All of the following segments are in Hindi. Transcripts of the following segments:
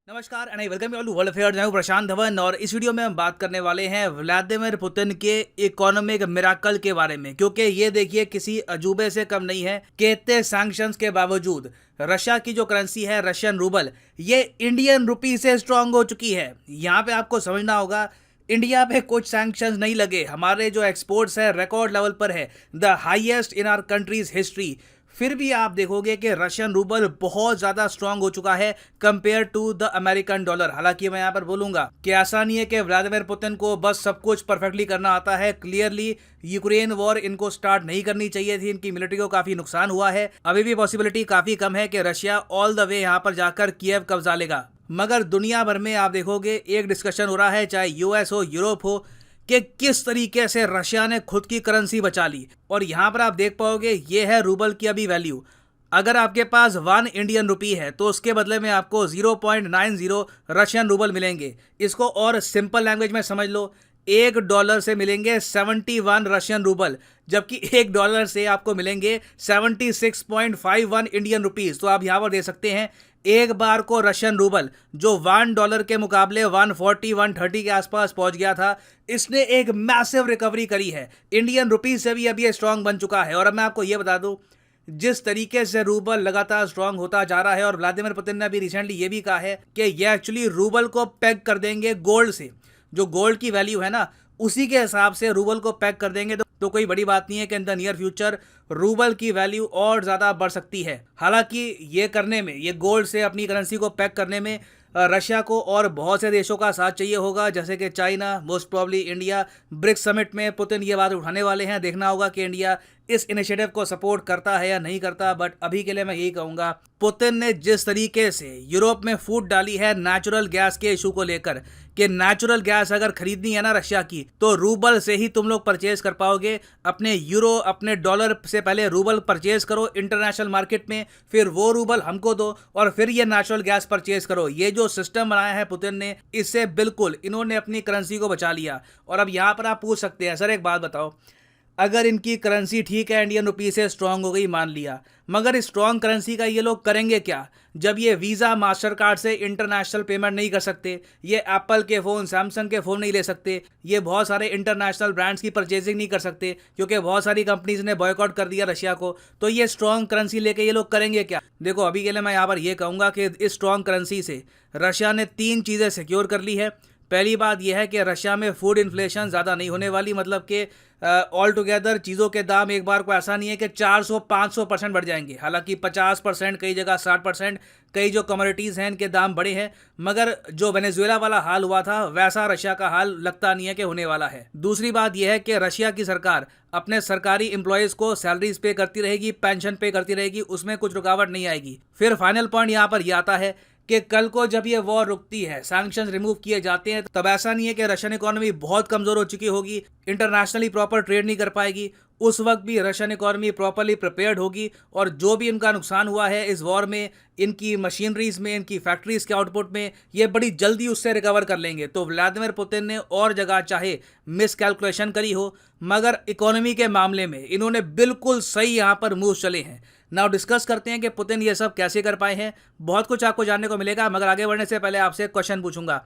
नमस्कार and I welcome you all to world affairs. मैं हूं प्रशांत धवन और इस वीडियो में हम बात करने वाले हैं व्लादिमीर पुतिन के इकोनॉमिक मिराकल के बारे में, क्योंकि ये देखिए किसी अजूबे से कम नहीं है कि इतने सैंक्शंस के बावजूद रशिया की जो करेंसी है रशियन रूबल, ये इंडियन रुपी से स्ट्रांग हो चुकी है। यहाँ पे आपको समझना होगा इंडिया पे कुछ सैंक्शंस नहीं लगे, हमारे जो एक्सपोर्ट्स है रिकॉर्ड लेवल पर है, the highest in our country's history. फिर भी आप देखोगे कि रशियन रूबल बहुत ज़्यादा स्ट्रांग हो चुका है compare to the American dollar. हालांकि मैं यहाँ पर बोलूंगा कि ऐसा नहीं है कि व्लादिमीर पुतिन को बस सब कुछ परफेक्टली करना आता है। क्लियरली यूक्रेन वॉर इनको स्टार्ट नहीं करनी चाहिए थी, इनकी मिलिट्री को काफ़ी नुकसान हुआ है। अभी भी पॉसिबिलिटी काफ़ी कम है कि रशिया ऑल द वे यहाँ पर जाकर कीव कब्जा लेगा। मगर दुनिया भर में आप देखोगे एक डिस्कशन हो रहा है, चाहे यूएस हो यूरोप हो, कि किस तरीके से रशिया ने खुद की करेंसी बचा ली। और यहाँ पर आप देख पाओगे ये है रूबल की अभी वैल्यू। अगर आपके पास 1 इंडियन रुपी है तो उसके बदले में आपको 0.90 रशियन रूबल मिलेंगे। इसको और सिंपल लैंग्वेज में समझ लो, $1 से मिलेंगे 71 रशियन रूबल, जबकि $1 से आपको मिलेंगे 76.51 इंडियन रुपीज़। तो आप यहाँ पर दे सकते हैं एक बार को रशियन रूबल जो $1 के मुकाबले 140-130 के आसपास पहुंच गया था, इसने एक मैसिव रिकवरी करी है। इंडियन रुपीज से भी अब ये स्ट्रांग बन चुका है। और अब मैं आपको ये बता दूं, जिस तरीके से रूबल लगातार स्ट्रांग होता जा रहा है, और व्लादिमीर पुतिन ने अभी रिसेंटली ये भी कहा है कि ये एक्चुअली रूबल को पैक कर देंगे गोल्ड से। जो गोल्ड की वैल्यू है ना, उसी के हिसाब से रूबल को पैक कर देंगे। तो कोई बड़ी बात नहीं है कि in the near future rouble की वैल्यू और ज़्यादा बढ़ सकती है। हालांकि ये करने में, ये गोल्ड से अपनी करेंसी को पैक करने में रशिया को और बहुत से देशों का साथ चाहिए होगा, जैसे कि China, most probably India. BRICS summit में पुतिन ये बात उठाने वाले हैं, देखना होगा कि इंडिया इस इनिशिएटिव को सपोर्ट करता है या नहीं करता। बट अभी के लिए मैं यही कहूँगा, पुतिन ने जिस तरीके से यूरोप में फूट डाली है नेचुरल गैस के इशू को लेकर, कि नेचुरल गैस अगर खरीदनी है ना रशिया की, तो रूबल से ही तुम लोग परचेज कर पाओगे। अपने यूरो, अपने डॉलर से पहले रूबल परचेज करो इंटरनेशनल मार्केट में, फिर वो रूबल हमको दो और फिर ये नेचुरल गैस परचेज करो। ये जो सिस्टम बनाया है पुतिन ने, इससे बिल्कुल इन्होंने अपनी करेंसी को बचा लिया। और अब यहाँ पर आप पूछ सकते हैं, सर एक बात बताओ, अगर इनकी करेंसी ठीक है इंडियन रुपी से स्ट्रांग हो गई मान लिया, मगर स्ट्रांग करेंसी का ये लोग करेंगे क्या जब ये वीज़ा मास्टर कार्ड से इंटरनेशनल पेमेंट नहीं कर सकते, ये एप्पल के फ़ोन, सैमसंग के फ़ोन नहीं ले सकते, ये बहुत सारे इंटरनेशनल ब्रांड्स की परचेजिंग नहीं कर सकते क्योंकि बहुत सारी कंपनीज ने बॉयकॉट कर दिया रशिया को। तो ये स्ट्रांग करेंसी लेके ये लोग करेंगे क्या? देखो अभी के लिए मैं यहाँ पर ये कहूँगा कि इस स्ट्रांग करेंसी से रशिया ने 3 चीज़ें सिक्योर कर ली है। पहली बात यह है कि रशिया में फूड इन्फ्लेशन ज़्यादा नहीं होने वाली, मतलब कि ऑल टुगेदर चीज़ों के दाम एक बार को ऐसा नहीं है कि 400-500% बढ़ जाएंगे। हालांकि 50%, कई जगह 60%, कई जो कमोडिटीज़ हैं इनके दाम बढ़े हैं, मगर जो वेनेजुएला वाला हाल हुआ था वैसा रशिया का हाल लगता नहीं है कि होने वाला है। दूसरी बात यह है कि रशिया की सरकार अपने सरकारी एम्प्लॉयज़ को सैलरीज पे करती रहेगी, पेंशन पे करती रहेगी, उसमें कुछ रुकावट नहीं आएगी। फिर फाइनल पॉइंट यहाँ पर यह आता है कि कल को जब ये वॉर रुकती है, सैंक्शंस रिमूव किए जाते हैं, तब ऐसा नहीं है कि रशियन इकोनॉमी बहुत कमज़ोर हो चुकी होगी, इंटरनेशनली प्रॉपर ट्रेड नहीं कर पाएगी। उस वक्त भी रशियन इकोनॉमी प्रॉपरली प्रिपेयर्ड होगी और जो भी इनका नुकसान हुआ है इस वॉर में, इनकी मशीनरीज में, इनकी फैक्ट्रीज के आउटपुट में, ये बड़ी जल्दी उससे रिकवर कर लेंगे। तो व्लादिमीर पुतिन ने और जगह चाहे मिस कैलकुलेशन करी हो, मगर इकोनॉमी के मामले में इन्होंने बिल्कुल सही यहाँ पर मूव चले हैं। नाउ डिस्कस करते हैं कि पुतिन ये सब कैसे कर पाए हैं। बहुत कुछ आपको जानने को मिलेगा, मगर आगे बढ़ने से पहले आपसे एक क्वेश्चन पूछूंगा।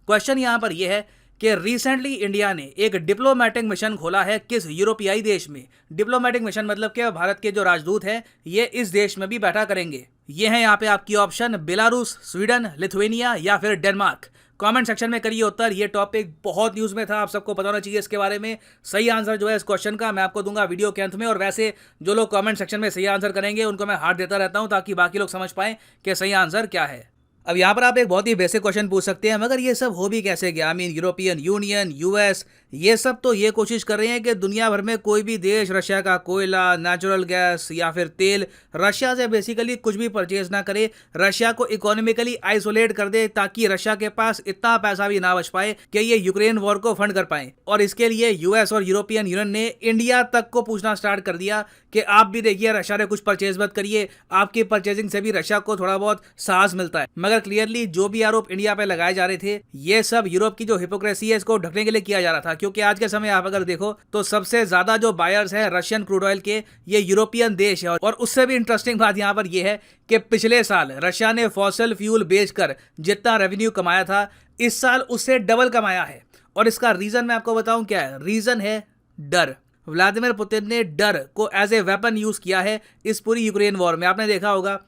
क्वेश्चन यहाँ पर यह है कि रिसेंटली इंडिया ने एक डिप्लोमेटिक मिशन खोला है किस यूरोपियाई देश में। डिप्लोमेटिक मिशन मतलब कि भारत के जो राजदूत हैं ये इस देश में भी बैठा करेंगे। ये है यहाँ पे आपकी ऑप्शन, बेलारूस, स्वीडन, लिथुएनिया या फिर डेनमार्क। कमेंट सेक्शन में करिए उत्तर। ये टॉपिक बहुत न्यूज़ में था, आप सबको पता होना चाहिए इसके बारे में। सही आंसर जो है इस क्वेश्चन का मैं आपको दूंगा वीडियो के अंत में। और वैसे जो लोग कमेंट सेक्शन में सही आंसर करेंगे उनको मैं हार्ट देता रहता हूं ताकि बाकी लोग समझ पाएं कि सही आंसर क्या है। अब यहाँ पर आप एक बहुत ही बेसिक क्वेश्चन पूछ सकते हैं, मगर ये सब हो भी कैसे गया? I mean European union, US, ये सब तो ये कोशिश कर रहे हैं कि दुनिया भर में कोई भी देश रशिया का कोयला, नेचुरल गैस या फिर तेल रशिया से बेसिकली कुछ भी परचेज ना करे, रशिया को इकोनॉमिकली आइसोलेट कर दे, ताकि रशिया के पास इतना पैसा भी ना बच पाए कि ये यूक्रेन वॉर को फंड कर पाए। और इसके लिए यूएस और यूरोपियन यूनियन ने इंडिया तक को पूछना स्टार्ट कर दिया कि आप भी देखिए रशिया से कुछ परचेज मत करिए, आपकी परचेजिंग से भी रशिया को थोड़ा बहुत साहस मिलता है। मगर पर क्लियरली जो भी आरोप इंडिया पे लगाए जा रहे थे ये सब यूरोप की जो हिपोक्रेसी है इसको ढकने के लिए किया जा रहा था, क्योंकि आज के समय आप अगर देखो तो सबसे ज्यादा जो बायर्स हैं रशियन क्रूड ऑयल के ये यूरोपियन देश है। और उससे भी इंटरेस्टिंग बात यहाँ पर यह है कि पिछले साल रशिया ने फॉसिल फ्यूल बेचकर जितना रेवेन्यू कमाया था इस साल उससे डबल कमाया है। और इसका रीजन मैं आपको बताऊं क्या है, रीजन है डर। व्लादिमीर पुतिन ने डर को एज ए वेपन यूज किया है इस पूरी यूक्रेन वॉर में। आपने देखा होगा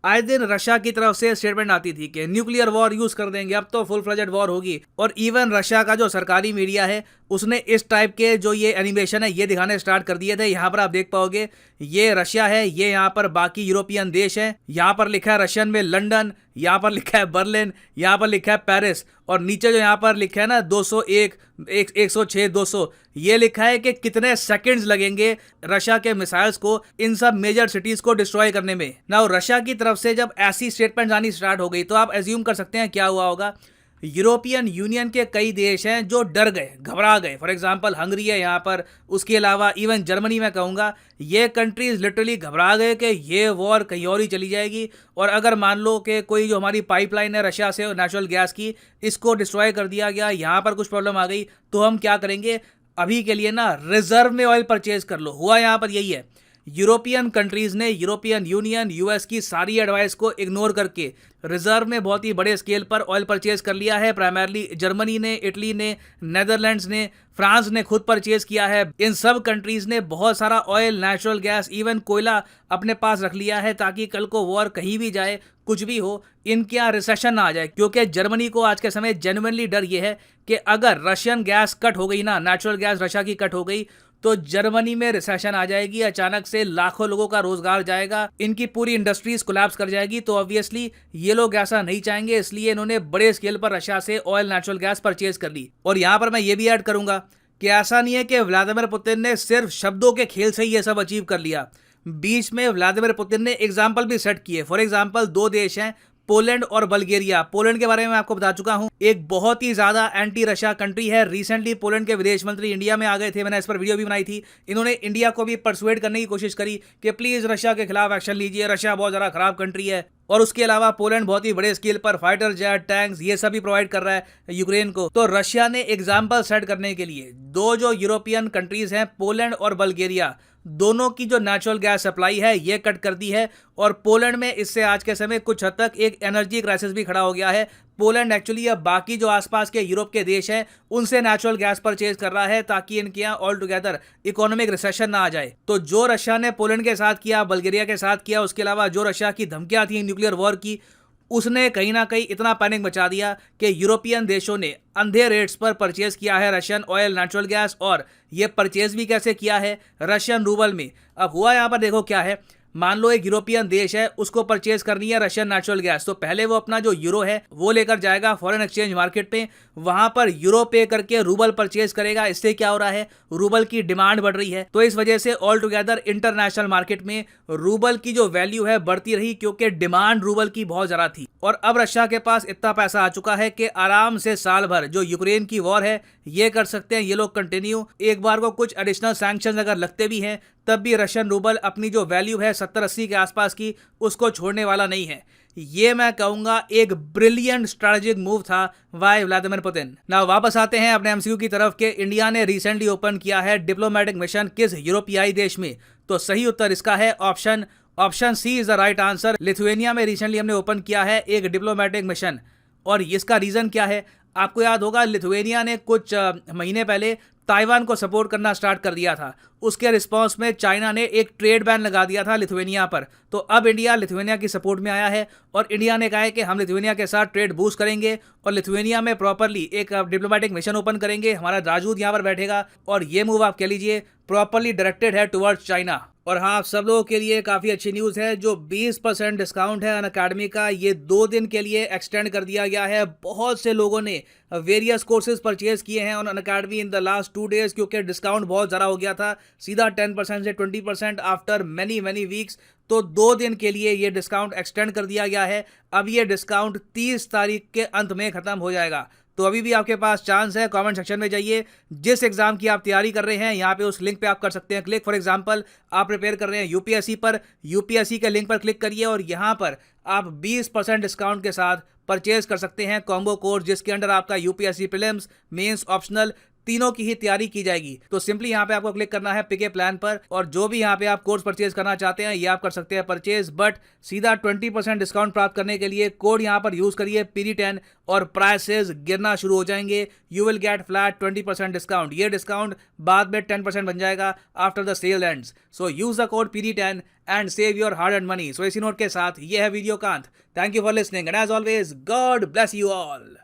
आए दिन रशिया की तरफ से स्टेटमेंट आती थी कि न्यूक्लियर वॉर यूज कर देंगे, अब तो फुल फ्लेजेड वॉर होगी। और इवन रशिया का जो सरकारी मीडिया है उसने इस टाइप के जो ये एनिमेशन है ये दिखाने स्टार्ट कर दिए थे। यहाँ पर आप देख पाओगे ये रशिया है, ये यहाँ पर बाकी यूरोपियन देश हैं, यहाँ पर लिखा है रशियन में लंदन, यहाँ पर लिखा है बर्लिन, यहाँ पर लिखा है पेरिस, और नीचे जो यहाँ पर लिखा है ना 201, 106, 200, ये लिखा है कि कितने सेकंड्स लगेंगे रशिया के मिसाइल्स को इन सब मेजर सिटीज को डिस्ट्रॉय करने में। नाउ रशिया की तरफ से जब ऐसी स्टेटमेंट आनी स्टार्ट हो गई तो आप एज्यूम कर सकते हैं क्या हुआ होगा। यूरोपियन यूनियन के कई देश हैं जो डर गए, घबरा गए। फॉर एग्जांपल हंगरी है यहाँ पर, उसके अलावा इवन जर्मनी में कहूँगा, ये कंट्रीज लिटरली घबरा गए कि ये वॉर कहीं और ही चली जाएगी। और अगर मान लो कि कोई जो हमारी पाइपलाइन है रशिया से नेचुरल गैस की, इसको डिस्ट्रॉय कर दिया गया, यहाँ पर कुछ प्रॉब्लम आ गई, तो हम क्या करेंगे, अभी के लिए ना रिजर्व में ऑयल परचेज कर लो। हुआ यहाँ पर यही है, यूरोपियन कंट्रीज ने, यूरोपियन यूनियन, यूएस की सारी एडवाइस को इग्नोर करके रिजर्व में बहुत ही बड़े स्केल पर ऑयल परचेज कर लिया है। प्राइमरली जर्मनी ने, इटली ने, नेदरलैंड्स ने, फ्रांस ने खुद परचेज किया है। इन सब कंट्रीज ने बहुत सारा ऑयल, नेचुरल गैस, इवन कोयला अपने पास रख लिया है ताकि कल को वॉर कहीं भी जाए, कुछ भी हो, इनके यहाँ रिसेशन ना आ जाए। क्योंकि जर्मनी को आज के समय जेन्युइनली डर ये है कि अगर रशियन गैस कट हो गई ना, नेचुरल गैस रशिया की कट हो गई, तो जर्मनी में रिसेशन आ जाएगी, अचानक से लाखों लोगों का रोजगार जाएगा, इनकी पूरी इंडस्ट्रीज कोलैप्स कर जाएगी। तो ऑब्वियसली ये लोग ऐसा नहीं चाहेंगे, इसलिए इन्होंने बड़े स्केल पर रशिया से ऑयल, नेचुरल गैस परचेज कर ली। और यहाँ पर मैं ये भी ऐड करूंगा कि ऐसा नहीं है कि व्लादिमीर पुतिन ने सिर्फ शब्दों के खेल से ही ये सब अचीव कर लिया। बीच में व्लादिमीर पुतिन ने एग्जाम्पल भी सेट किए। फॉर एग्जाम्पल दो देश हैं, पोलैंड और बल्गेरिया। पोलैंड के बारे में आपको बता चुका हूं, एक बहुत ही ज्यादा एंटी रशिया कंट्री है। रिसेंटली पोलैंड के विदेश मंत्री इंडिया में आ गए थे, मैंने इस पर वीडियो भी बनाई थी। इन्होंने इंडिया को भी परसुएड करने की कोशिश करी कि प्लीज रशिया के खिलाफ एक्शन लीजिए, रशिया बहुत ज्यादा खराब कंट्री है। और उसके अलावा पोलैंड बहुत ही बड़े स्केल पर फाइटर जेट, टैंक्स, ये सब भी प्रोवाइड कर रहा है यूक्रेन को। तो रशिया ने एग्जाम्पल सेट करने के लिए दो जो यूरोपियन कंट्रीज हैं, पोलैंड और बल्गेरिया, दोनों की जो नेचुरल गैस सप्लाई है ये कट कर दी है। और पोलैंड में इससे आज के समय कुछ हद तक एक एनर्जी क्राइसिस भी खड़ा हो गया है। पोलैंड एक्चुअली अब बाकी जो आसपास के यूरोप के देश हैं उनसे नेचुरल गैस परचेज कर रहा है ताकि इनके यहाँ ऑल टुगेदर इकोनॉमिक रिसेशन ना आ जाए। तो जो रशिया ने पोलैंड के साथ किया, बल्गेरिया के साथ किया, उसके अलावा जो रशिया की धमकियां थी न्यूक्लियर वॉर की, उसने कहीं ना कहीं इतना पैनिक मचा दिया कि यूरोपियन देशों ने अंधे रेट्स पर परचेज किया है रशियन ऑयल, नेचुरल गैस। और ये परचेज भी कैसे किया है, रशियन रूबल में। अब हुआ यहाँ पर देखो क्या है, मान लो एक यूरोपियन देश है, उसको परचेज करनी है रशियन नेचुरल गैस, तो पहले वो अपना जो यूरो है वो लेकर जाएगा फॉरेन एक्सचेंज मार्केट पे, वहां पर यूरो पे करके रूबल परचेज करेगा। इससे क्या हो रहा है, रूबल की डिमांड बढ़ रही है। तो इस वजह से ऑल टुगेदर इंटरनेशनल मार्केट में रूबल की जो वैल्यू है बढ़ती रही, क्योंकि डिमांड रूबल की बहुत ज्यादा थी। और अब रशिया के पास इतना पैसा आ चुका है कि आराम से साल भर जो यूक्रेन की वॉर है ये कर सकते हैं ये लोग कंटिन्यू। एक बार को कुछ एडिशनल सैंक्शन अगर लगते भी हैं तब भी रशियन रूबल अपनी जो वैल्यू है 70-80 के आसपास की, उसको छोड़ने वाला नहीं है। ये मैं कहूंगा एक ब्रिलियंट स्ट्रैटेजिक मूव था बाय व्लादिमीर पुतिन। ना वापस आते हैं अपने एमसीक्यू की तरफ के इंडिया ने रिसेंटली ओपन किया है डिप्लोमेटिक मिशन किस यूरोपियाई देश में। तो सही उत्तर इसका है option C is the right answer. Lithuania में रिसेंटली हमने ओपन किया है एक डिप्लोमेटिक मिशन। और इसका रीजन क्या है, आपको याद होगा लिथुएनिया ने कुछ महीने पहले ताइवान को सपोर्ट करना स्टार्ट कर दिया था। उसके रिस्पांस में चाइना ने एक ट्रेड बैन लगा दिया था लिथुएनिया पर। तो अब इंडिया लिथुएनिया की सपोर्ट में आया है और इंडिया ने कहा है कि हम लिथुएनिया के साथ ट्रेड बूस्ट करेंगे और लिथुएनिया में प्रॉपरली एक डिप्लोमेटिक मिशन ओपन करेंगे। हमारा राजदूत यहाँ पर बैठेगा और ये मूव आप कह लीजिए प्रॉपरली डायरेक्टेड है टुवर्ड्स चाइना। और हाँ, आप सब लोगों के लिए काफ़ी अच्छी न्यूज़ है, जो 20% डिस्काउंट है अनअकैडमी का ये 2 दिन के लिए एक्सटेंड कर दिया गया है। बहुत से लोगों ने वेरियस कोर्सेज परचेज किए हैं on Unacademy in the last 2 days, क्योंकि डिस्काउंट बहुत ज़्यादा हो गया था, सीधा 10% से 20% आफ्टर मैनी वीक्स। तो 2 दिन के लिए ये डिस्काउंट एक्सटेंड कर दिया गया है। अब ये डिस्काउंट 30 तारीख के अंत में ख़त्म हो जाएगा। तो अभी भी आपके पास चांस है। कमेंट सेक्शन में जाइए, जिस एग्जाम की आप तैयारी कर रहे हैं यहाँ पे उस लिंक पे आप कर सकते हैं क्लिक। फॉर एग्जांपल आप प्रिपेयर कर रहे हैं यूपीएससी पर, यूपीएससी के लिंक पर क्लिक करिए और यहाँ पर आप 20% डिस्काउंट के साथ परचेज कर सकते हैं कॉम्बो कोर्स, जिसके अंडर आपका यूपीएससी प्रीलिम्स, मेंस, ऑप्शनल तीनों की ही तैयारी की जाएगी। तो सिंपली यहाँ पे आपको क्लिक करना है पिक ए प्लान पर, और जो भी यहाँ पे आप कोर्स परचेज करना चाहते हैं ये आप कर सकते हैं परचेज। बट सीधा 20% डिस्काउंट प्राप्त करने के लिए कोड यहाँ पर यूज करिए PD10 और प्राइसेस गिरना शुरू हो जाएंगे। You will get flat 20% discount. ये डिस्काउंट बाद में 10% बन जाएगा after the sale ends. So use the code PD10 and save your hard earned money. So इसी नोट के साथ ये है वीडियो कांत। Thank you for listening and as always God bless you all.